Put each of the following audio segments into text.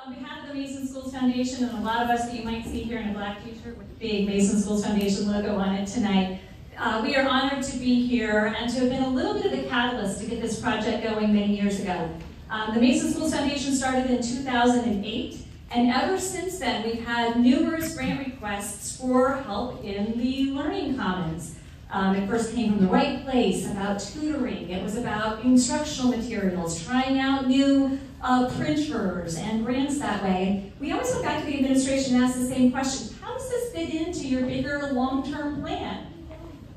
On behalf of the Mason Schools Foundation and a lot of us that you might see here in a black t-shirt with the big Mason Schools Foundation logo on it tonight, we are honored to be here and to have been a little bit of the catalyst to get this project going many years ago. The Mason Schools Foundation started in 2008, and ever since then we've had numerous grant requests for help in the Learning Commons. It first came from the right place, about tutoring. It was about instructional materials, trying out new printers and grants that way. We always went back to the administration and asked the same question: how does this fit into your bigger long-term plan?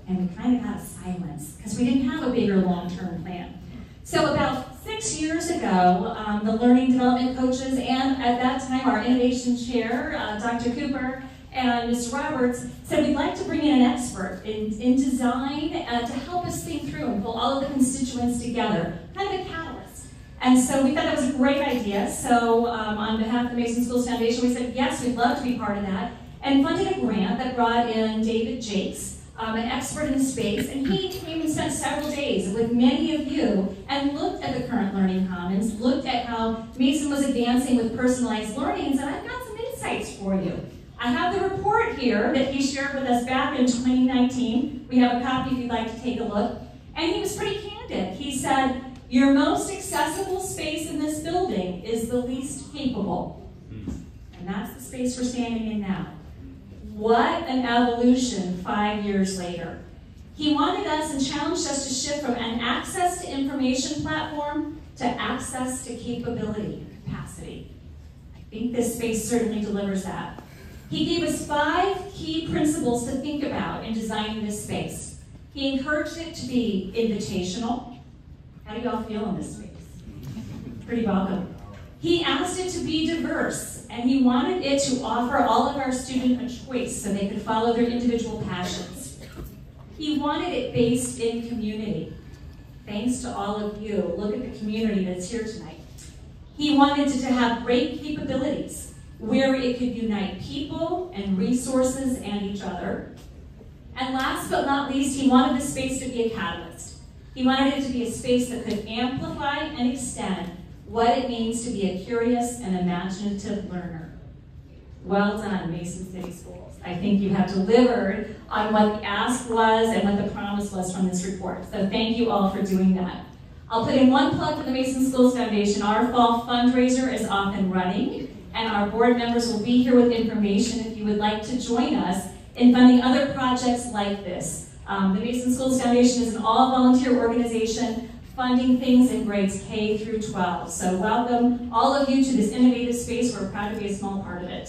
And we kind of got silence because we didn't have a bigger long-term plan. So about 6 years ago, the learning development coaches and at that time our innovation chair, Dr. Cooper, and Ms. Roberts said we'd like to bring in an expert in design to help us think through and pull all of the constituents together, kind of a catalyst. And so we thought that was a great idea. So on behalf of the Mason Schools Foundation, we said, yes, we'd love to be part of that, and funded a grant that brought in David Jakes, an expert in the space, and he came and spent several days with many of you and looked at the current Learning Commons, looked at how Mason was advancing with personalized learning, and said, I've got some insights for you. I have the report here that he shared with us back in 2019. We have a copy if you'd like to take a look. And he was pretty candid. He said, your most accessible space in this building is the least capable. And that's the space we're standing in now. What an evolution 5 years later. He wanted us and challenged us to shift from an access to information platform to access to capability, capacity. I think this space certainly delivers that. He gave us 5 key principles to think about in designing this space. He encouraged it to be invitational. How do y'all feel in this space? Pretty welcome. He asked it to be diverse, and he wanted it to offer all of our students a choice so they could follow their individual passions. He wanted it based in community. Thanks to all of you. Look at the community that's here tonight. He wanted it to have great capabilities, where it could unite people and resources and each other. And last but not least, he wanted the space to be a catalyst. He wanted it to be a space that could amplify and extend what it means to be a curious and imaginative learner. Well done, Mason City Schools. I think you have delivered on what the ask was and what the promise was from this report. So thank you all for doing that. I'll put in one plug for the Mason Schools Foundation. Our fall fundraiser is off and running, and our board members will be here with information if you would like to join us in funding other projects like this. The Mason Schools Foundation is an all-volunteer organization funding things in grades K through 12. So welcome all of you to this innovative space. We're proud to be a small part of it.